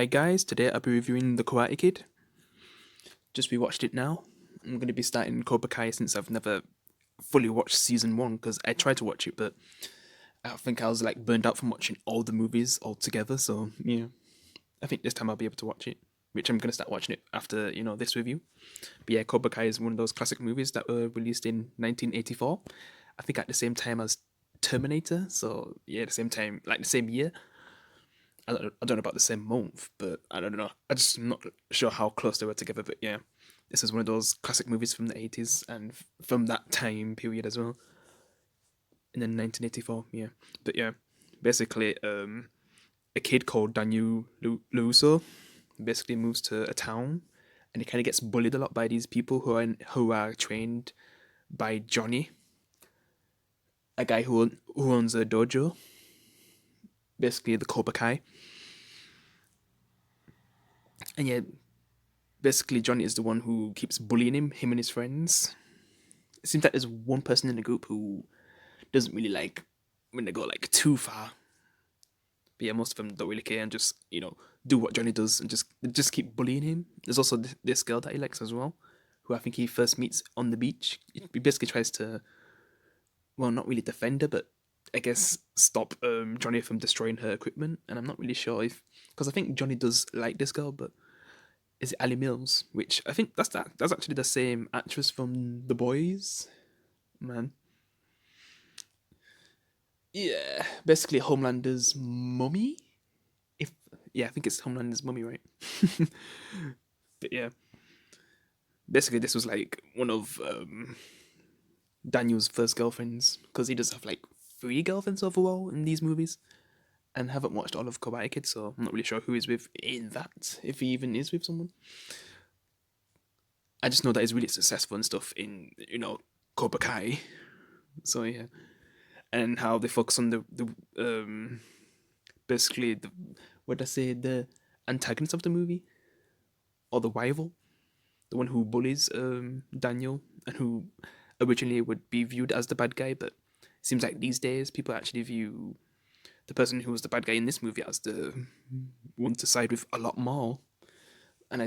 Hi guys, today I'll be reviewing The Karate Kid. Just rewatched it now. I'm going to be starting Cobra Kai since I've never fully watched season one because I tried to watch it, but I think I was like burned out from watching all the movies all together. So yeah, I think this time I'll be able to watch it, which I'm going to start watching it after this review. But yeah, Cobra Kai is one of those classic movies that were released in 1984. I think at the same time as Terminator. So yeah, the same time, like the same year. I don't know about the same month, but I don't know. I just am not sure how close they were together. But yeah, this is one of those classic movies from the 80s and from that time period as well. And then 1984, yeah. But yeah, basically, a kid called Daniel Luso basically moves to a town, and he kind of gets bullied a lot by these people who are trained by Johnny, a guy who owns a dojo, basically the Cobra Kai. And yeah, basically Johnny is the one who keeps bullying him and his friends. It seems like there's one person in the group who doesn't really like when they go like too far. But yeah, most of them don't really care and just do what Johnny does and just keep bullying him. There's also this girl that he likes as well, who I think he first meets on the beach. He basically tries to, well, not really defend her, but I guess stop Johnny from destroying her equipment. And I'm not really sure if, because I think Johnny does like this girl, but is it Ali Mills? Which I think that's actually the same actress from The Boys. Man, yeah, basically Homelander's mummy. If Yeah, I think it's Homelander's mummy, right? But yeah, basically this was like one of Daniel's first girlfriends because he does have like three girlfriends overall in these movies, and haven't watched all of Karate Kid, so I'm not really sure who he's with in that, if he even is with someone. I just know that he's really successful and stuff in Cobra Kai. So yeah, and how they focus on the basically the what I say the antagonist of the movie or the rival, the one who bullies Daniel and who originally would be viewed as the bad guy, but it seems like these days people actually view the person who was the bad guy in this movie as the one to side with a lot more. And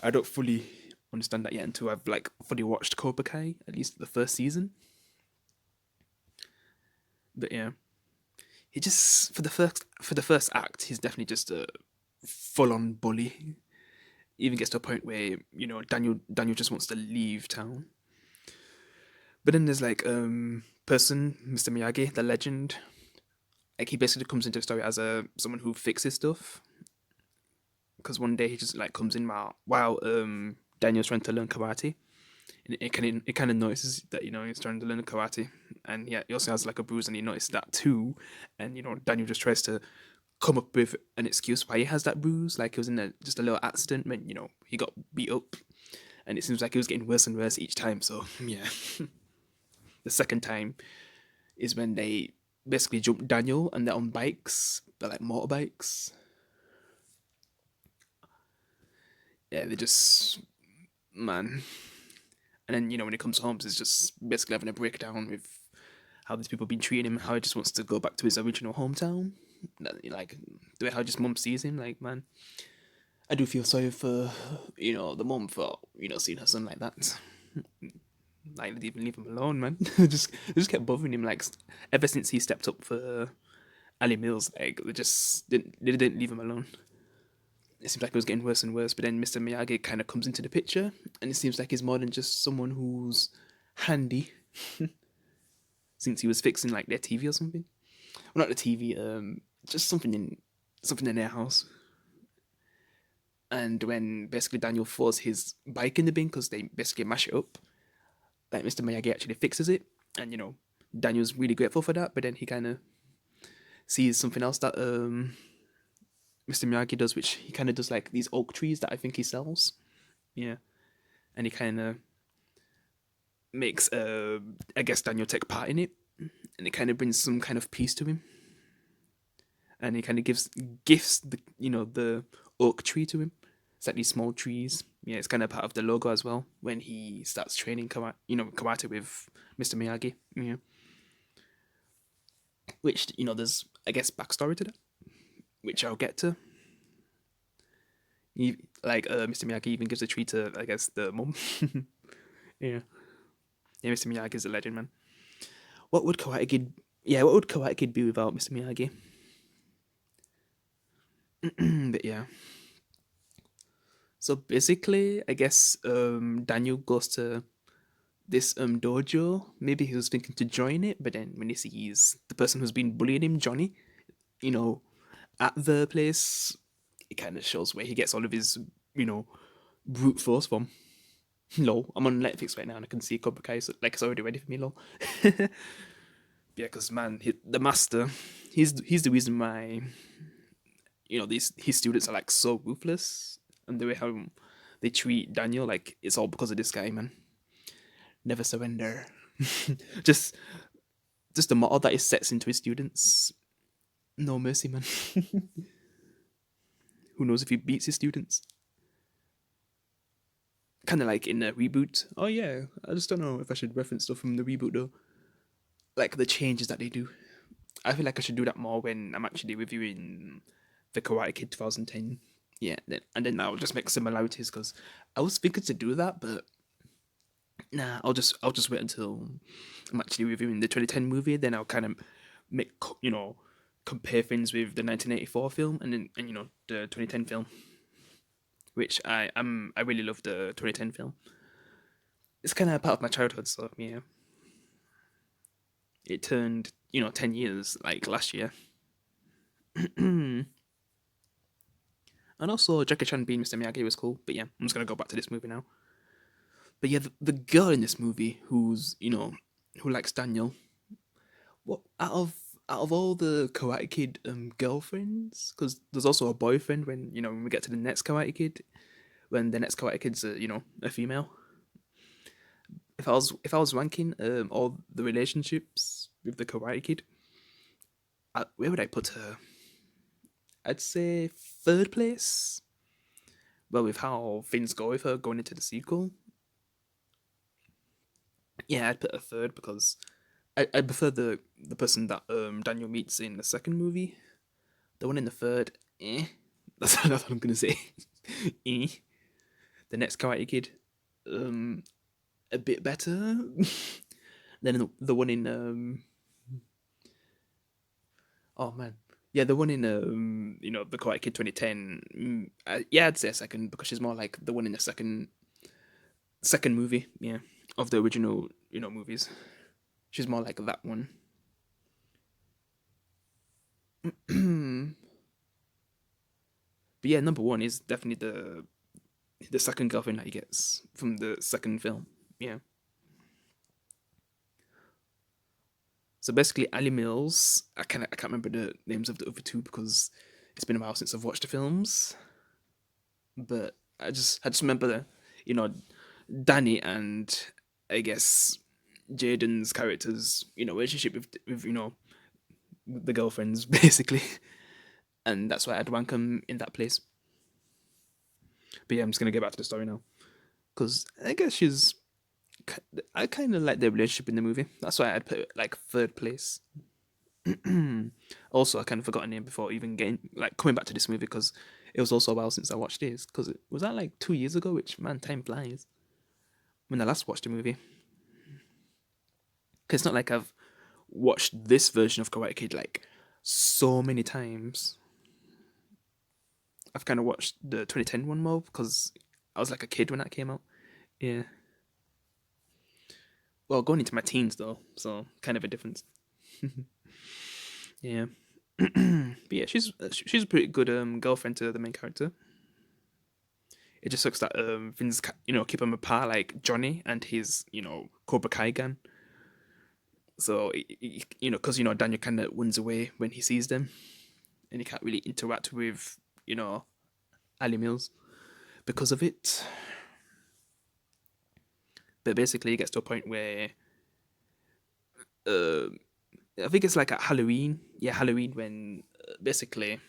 I don't fully understand that yet until I've like fully watched Cobra Kai, at least the first season. But yeah, he just for the first act, he's definitely just a full on bully. Even gets to a point where Daniel just wants to leave town. But then there's like person Mr. Miyagi, the legend. Like he basically comes into the story as a someone who fixes stuff. Because one day he just like comes in while Daniel's trying to learn karate, and it kind of notices that he's trying to learn karate, and yeah, he also has like a bruise, and he noticed that too, and Daniel just tries to come up with an excuse why he has that bruise, like he was in just a little accident when he got beat up, and it seems like it was getting worse and worse each time. So yeah, the second time is when they basically jump Daniel and they're on bikes, they're like motorbikes. Yeah, they just man. And then when he comes home, he's just basically having a breakdown with how these people have been treating him, how he just wants to go back to his original hometown. Like the way how just mum sees him, like man, I do feel sorry for the mum for seeing her son like that. Like they didn't even leave him alone, man. They just kept bothering him. Like ever since he stepped up for Ali Mills, like they didn't leave him alone. It seems like it was getting worse and worse. But then Mr. Miyagi kind of comes into the picture, and it seems like he's more than just someone who's handy, since he was fixing like their TV or something. Well, not the TV, just something in their house. And when basically Daniel throws his bike in the bin because they basically mash it up, like Mr. Miyagi actually fixes it, and Daniel's really grateful for that. But then he kind of sees something else that Mr. Miyagi does, which he kind of does like these oak trees that I think he sells. Yeah, and he kind of makes I guess Daniel take part in it, and it kind of brings some kind of peace to him, and he kind of gives gifts the oak tree to him. It's like these small trees. Yeah, it's kind of part of the logo as well when he starts training karate with Mr. Miyagi. Yeah, which there's I guess backstory to that, which I'll get to. Like Mr. Miyagi even gives a treat to, I guess, the mum. Yeah, yeah. Mr. Miyagi is a legend, man. What would Karate Kid? Yeah, what would Karate Kid be without Mr. Miyagi? But yeah. So basically, I guess Daniel goes to this dojo. Maybe he was thinking to join it, but then when he sees the person who's been bullying him, Johnny, you know, at the place, it kind of shows where he gets all of his, you know, brute force from. Lol, I'm on Netflix right now and I can see Cobra Kai, so, like it's already ready for me. Lol. Yeah, because man, the master, he's the reason why these his students are like so ruthless, and the way how they treat Daniel, like it's all because of this guy, man. Never surrender. just just the motto that he sets into his students. No mercy, man. Who knows if he beats his students? Kind of like in a reboot. Oh yeah, I just don't know if I should reference stuff from the reboot though. Like the changes that they do. I feel like I should do that more when I'm actually reviewing the Karate Kid 2010. Yeah, and then I'll just make similarities because I was thinking to do that, but nah, I'll just wait until I'm actually reviewing the 2010 movie. Then I'll kind of make compare things with the 1984 film and the 2010 film, which I really love the 2010 film. It's kind of part of my childhood, so yeah. It turned 10 years like last year. And also Jackie Chan being Mr. Miyagi was cool. But yeah, I'm just gonna go back to this movie now. But yeah, the girl in this movie who likes Daniel. What out of all the Karate Kid girlfriends, because there's also a boyfriend when we get to the next Karate Kid, when the next Karate Kid's a female. If I was ranking all the relationships with the Karate Kid, where would I put her? I'd say third place. Well, with how things go with her going into the sequel, yeah, I'd put her third because I prefer the person that Daniel meets in the second movie. The one in the third, eh. That's what I'm gonna say. Eh. The next Karate Kid, um, a bit better than the one in oh man, yeah, the one in the Karate Kid 2010. Yeah, I'd say a second because she's more like the one in the second movie. Yeah, of the original movies. She's more like that one. But yeah, number one is definitely the second girlfriend that he gets from the second film. Yeah. So basically, Ali Mills. I can't remember the names of the other two because it's been a while since I've watched the films. But I just remember you know Danny and I guess Jaden's characters relationship with the girlfriends basically, and that's why I'd rank them in that place. But yeah, I'm just gonna get back to the story now because I guess I kind of like their relationship in the movie. That's why I'd put it like third place. Also, I kind of forgot her name before even getting like coming back to this movie because it was also a while since I watched this. Because it was that like 2 years ago, which man, time flies. When I last watched the movie, because it's not like I've watched this version of Karate Kid like so many times. I've kind of watched the 2010 one more because I was like a kid when that came out. Yeah. Well, going into my teens though, so kind of a difference. Yeah. But yeah, she's a pretty good girlfriend to the main character. It just sucks that things keep them apart, like Johnny and his Cobra Kai gang. So because Daniel kind of runs away when he sees them, and he can't really interact with Ali Mills because of it. But basically, it gets to a point where uh, I think it's like at Halloween. Yeah, Halloween when basically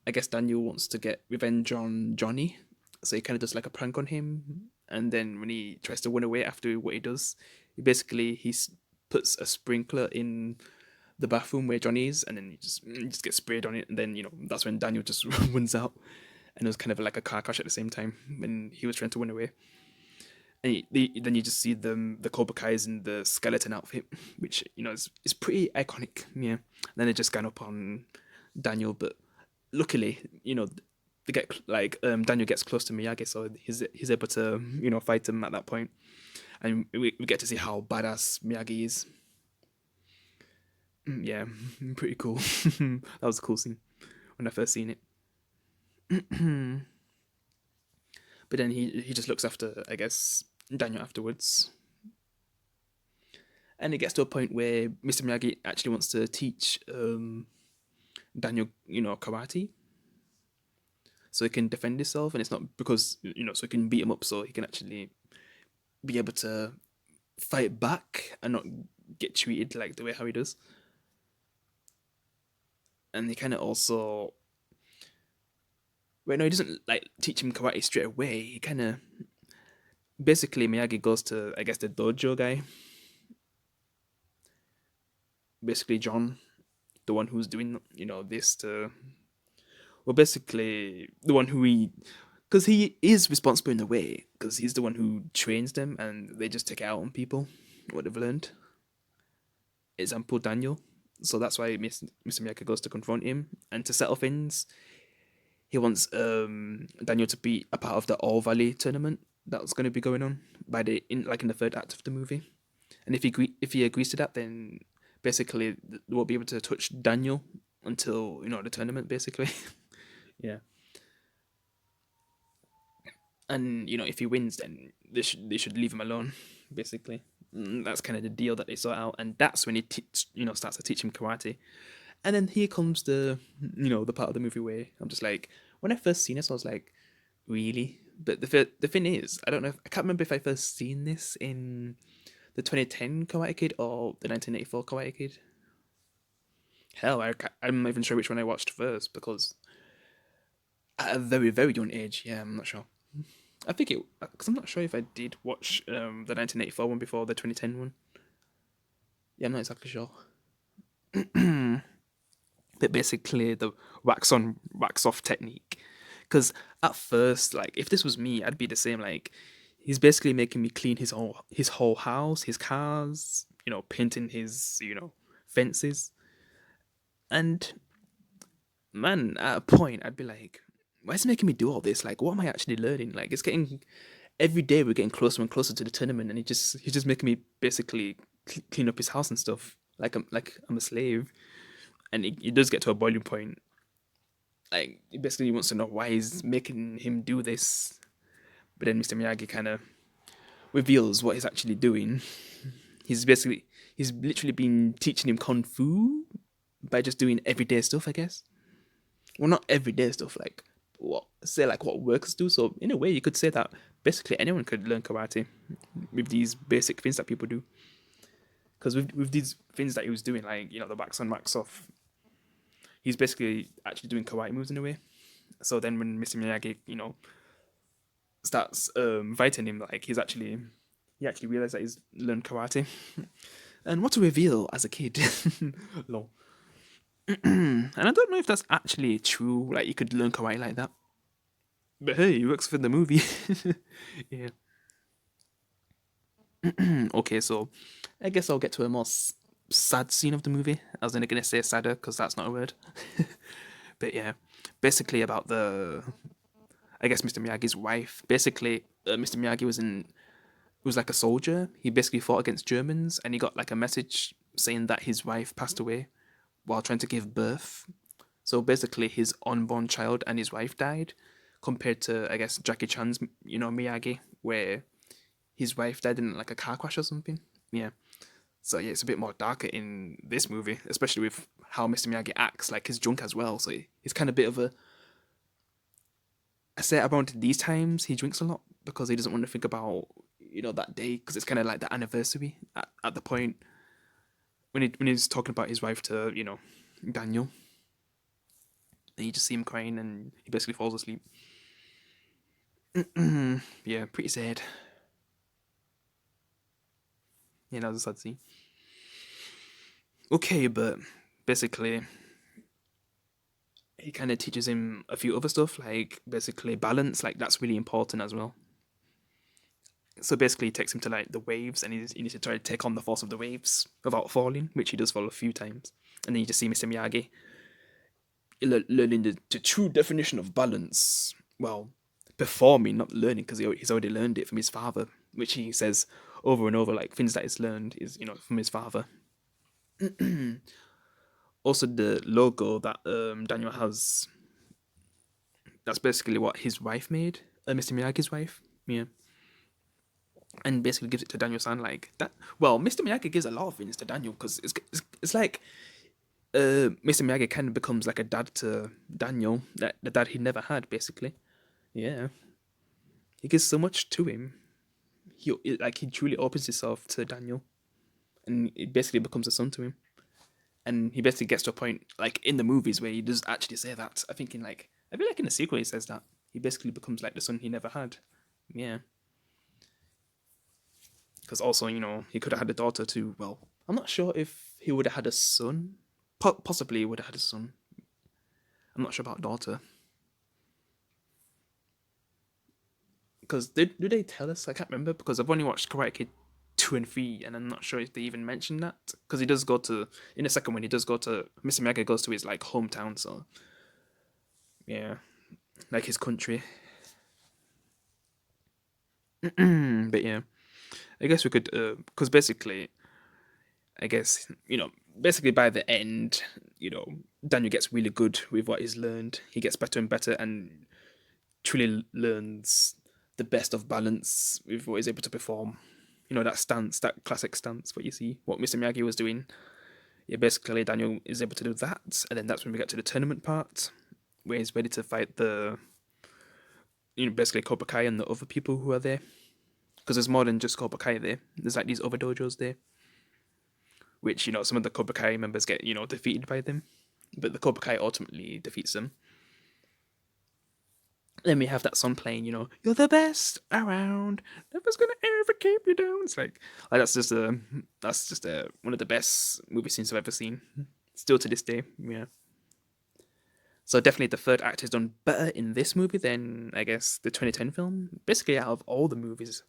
I guess Daniel wants to get revenge on Johnny, so he kind of does like a prank on him, and then when he tries to run away after what he does, he puts a sprinkler in the bathroom where Johnny is, and then he just gets sprayed on it, and then that's when Daniel just runs out, and it was kind of like a car crash at the same time when he was trying to run away. And then you just see the Cobra Kai's in the skeleton outfit, which is pretty iconic. Yeah. And then they just gang up on Daniel, but luckily, they get like Daniel gets close to Miyagi, so he's able to fight him at that point, and we get to see how badass Miyagi is. Yeah, pretty cool. That was a cool scene when I first seen it. But then he just looks after, I guess, Daniel afterwards, and it gets to a point where Mr. Miyagi actually wants to teach Daniel, karate, so he can defend himself, and it's not because so he can beat him up, so he can actually be able to fight back and not get treated like the way how he does. And he kind of also, well, no, he doesn't like teach him karate straight away. He kind of basically Miyagi goes to, I guess, the dojo guy, basically John, the one who's doing this to, well, basically the one who because he is responsible in a way, because he's the one who trains them, and they just take it out on people what they've learned. Example, Daniel. So that's why Mr. Miyagi goes to confront him, and to settle things, he wants Daniel to be a part of the All Valley tournament that's going to be going on by in the third act of the movie. And if he agrees to that, then basically they won't be able to touch Daniel until the tournament, basically. Yeah. And if he wins, then they should leave him alone, basically. That's kind of the deal that they sort out, and that's when he starts to teach him karate. And then here comes the part of the movie where I'm just like, when I first seen this, I was like, really? But the thing is, I can't remember if I first seen this in the 2010 Karate Kid or the 1984 Karate Kid. Hell, I'm not even sure which one I watched first, because at a very, very young age, yeah, I'm not sure. I think because I'm not sure if I did watch the 1984 one before the 2010 one. Yeah, I'm not exactly sure. But basically, the wax on, wax off technique. Because at first, like, if this was me, I'd be the same. Like, he's basically making me clean his whole house, his cars, painting his fences, and man, at a point, I'd be like, why is he making me do all this? Like, what am I actually learning? Like, it's getting every day we're getting closer and closer to the tournament, and he's just making me basically clean up his house and stuff. Like I'm a slave, and it does get to a boiling point. Like, he basically wants to know why he's making him do this, but then Mr. Miyagi kind of reveals what he's actually doing. He's literally been teaching him kung fu by just doing everyday stuff, I guess. Well, not everyday stuff, like what workers do. So in a way, you could say that basically anyone could learn karate with these basic things that people do. Because with these things that he was doing, like the wax on, wax off, he's basically actually doing karate moves in a way. So then when Mr. Miyagi, starts fighting him, like he actually realized that he's learned karate. And what a reveal as a kid. Lol. And I don't know if that's actually true. Like, you could learn karate like that. But hey, it works for the movie. Yeah. Okay, so I guess I'll get to a more sad scene of the movie. I was only gonna say sadder because that's not a word. But yeah, basically about I guess Mr. Miyagi's wife. Basically, Mr. Miyagi was like a soldier. He basically fought against Germans, and he got like a message saying that his wife passed away while trying to give birth. So basically, his unborn child and his wife died, compared to, I guess, Jackie Chan's Miyagi, where his wife died in like a car crash or something. Yeah. So yeah, it's a bit more darker in this movie, especially with how Mr. Miyagi acts. Like, he's drunk as well, so he's kind of a bit of a. I say around these times he drinks a lot because he doesn't want to think about that day, because it's kind of like the anniversary at the point when he's talking about his wife to Daniel, and you just see him crying, and he basically falls asleep. Yeah, pretty sad. Yeah, that was a sad scene. Okay, but basically he kind of teaches him a few other stuff, like basically balance, like that's really important as well. So basically, he takes him to like the waves, and he needs to try to take on the force of the waves without falling, which he does fall a few times. And then you just see Mr. Miyagi learning the true definition of balance. Well, performing, not learning, because he's already learned it from his father, which he says over and over, like things that he's learned is from his father. Also, the logo that Daniel has, that's basically what his wife made, Mr. Miyagi's wife. Yeah. And basically gives it to Daniel-san like that. Well, Mr. Miyagi gives a lot of things to Daniel because it's like Mr. Miyagi kind of becomes like a dad to Daniel, that the dad he never had, basically. Yeah, he gives so much to him. He truly opens himself to Daniel, and it basically becomes a son to him. And he basically gets to a point like in the movies where he does actually say that. I feel like in the sequel he says that he basically becomes like the son he never had. Yeah, because also he could have had a daughter too. Well, I'm not sure if he would have had a son. Possibly he would have had a son. I'm not sure about daughter. Because do they tell us? I can't remember because I've only watched Karate Kid 2 and 3, and I'm not sure if they even mentioned that. Because he does go to, in the second one, he does go to, Mr. Miyagi goes to his like hometown, so yeah, like his country. But yeah, I guess we could, because basically, I guess, basically by the end, Daniel gets really good with what he's learned. He gets better and better and truly learns the best of balance with what he's able to perform. That stance, that classic stance, what you see, what Mr. Miyagi was doing. Yeah, basically Daniel is able to do that, and then that's when we get to the tournament part, where he's ready to fight basically Cobra Kai and the other people who are there. Because there's more than just Cobra Kai there. There's like these other dojos there, which some of the Cobra Kai members get defeated by them, but the Cobra Kai ultimately defeats them. Then we have that song playing, you're the best around, never's gonna ever keep you down. It's like that's just one of the best movie scenes I've ever seen, still to this day. Yeah. So definitely the third act is done better in this movie than I guess the 2010 film. Basically, out of all the movies,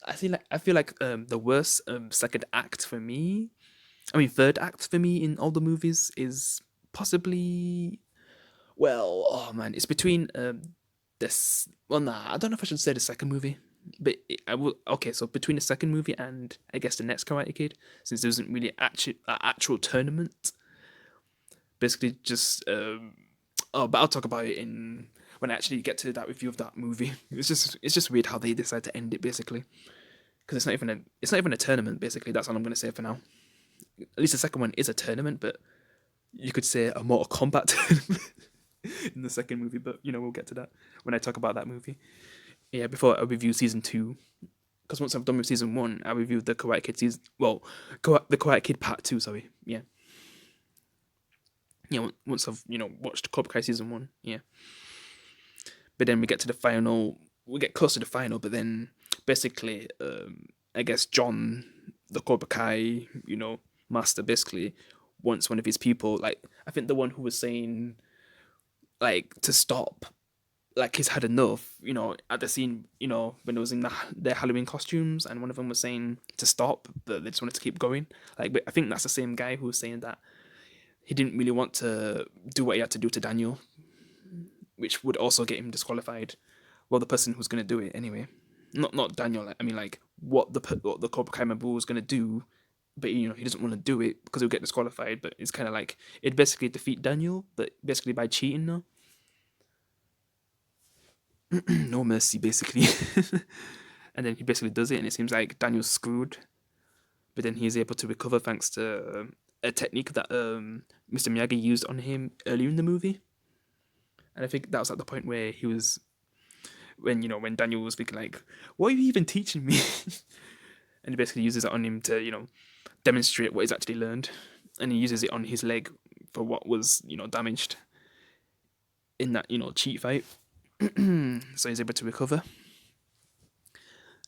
I feel like the worst second act for me, I mean third act for me in all the movies is possibly, well, oh man, it's between this. Well, nah, I don't know if I should say the second movie, but I will. Okay, so between the second movie and I guess the next Karate Kid, since there wasn't really actual tournament, basically just oh, but I'll talk about it in when I actually get to that review of that movie. It's just weird how they decide to end it basically, because it's not even a tournament basically. That's all I'm gonna say for now. At least the second one is a tournament, but you could say a Mortal Kombat tournament in the second movie. But we'll get to that when I talk about that movie. Yeah, before I review season 2, because once I'm done with season 1, I reviewed the Karate Kid season. Well, the Karate Kid Part 2. Sorry, yeah. Yeah, once I've watched Cobra Kai season 1, yeah. But then we get to the final. We get close to the final, but then basically, I guess John, the Cobra Kai, master, basically wants one of his people. Like I think the one who was saying, like to stop. Like he's had enough, at the scene, when it was in their Halloween costumes, and one of them was saying to stop, but they just wanted to keep going. Like, but I think that's the same guy who was saying that he didn't really want to do what he had to do to Daniel, which would also get him disqualified. Well, the person who's gonna do it anyway, not Daniel. I mean, like what the Cobra Kai member was gonna do, but he doesn't want to do it because he'll get disqualified. But it's kind of like it basically defeat Daniel, but basically by cheating now. No mercy, basically. And then he basically does it, and it seems like Daniel's screwed. But then he's able to recover thanks to a technique that Mr. Miyagi used on him earlier in the movie. And I think that was at the point where he was, when Daniel was thinking like, "What are you even teaching me?" And he basically uses it on him to demonstrate what he's actually learned, and he uses it on his leg for what was damaged in that cheat fight. So he's able to recover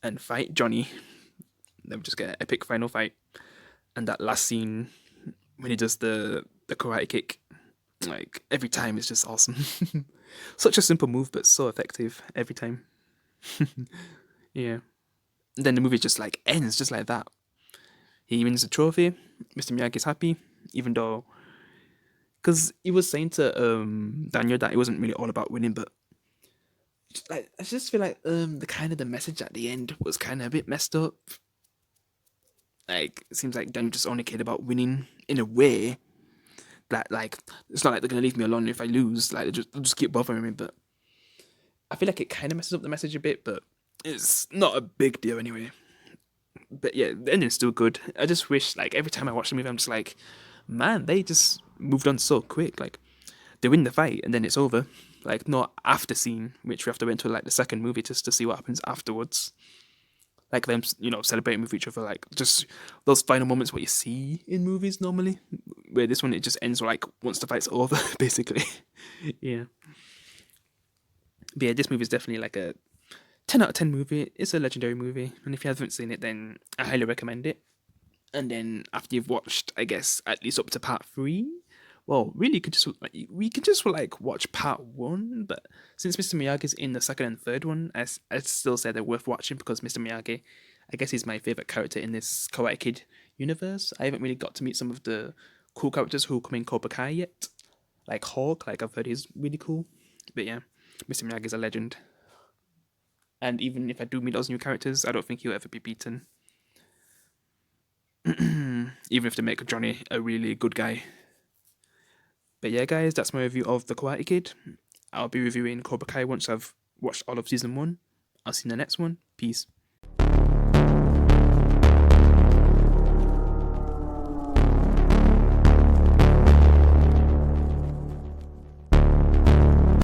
and fight Johnny. Then we just get an epic final fight, and that last scene when he does the karate kick, Like every time, it's just awesome. Such a simple move, but so effective every time. Yeah. Then the movie just like ends just like that. He wins the trophy. Mr. Miyagi's happy, even though, because he was saying to Daniel that it wasn't really all about winning, but like I just feel like the message at the end was kind of a bit messed up. Like it seems like Daniel just only cared about winning in a way that like it's not like they're gonna leave me alone if I lose. Like they'll just keep bothering me, but I feel like it kind of messes up the message a bit, but it's not a big deal anyway. But yeah, the ending's still good. I just wish like every time I watch the movie, I'm just like, man, they just moved on so quick. Like they win the fight and then it's over. Like not after scene, which we have to wait until like the second movie just to see what happens afterwards. Like them, celebrating with each other. Like just those final moments what you see in movies normally. Where this one it just ends like once the fight's over, basically. Yeah. But yeah, this movie is definitely like a 10 out of 10 movie. It's a legendary movie, and if you haven't seen it, then I highly recommend it. And then after you've watched, I guess at least up to part 3, well, really, we could just like watch part 1. But since Mr. Miyagi's in the second and third one, I still say they're worth watching because Mr. Miyagi, I guess he's my favorite character in this Karate Kid universe. I haven't really got to meet some of the cool characters who come in Cobra Kai yet, like Hawk. Like I've heard he's really cool. But yeah, Mr. Miyagi's a legend. And even if I do meet those new characters, I don't think he'll ever be beaten. Even if they make Johnny a really good guy. But yeah, guys, that's my review of The Karate Kid. I'll be reviewing Cobra Kai once I've watched all of season 1. I'll see you in the next one. Peace.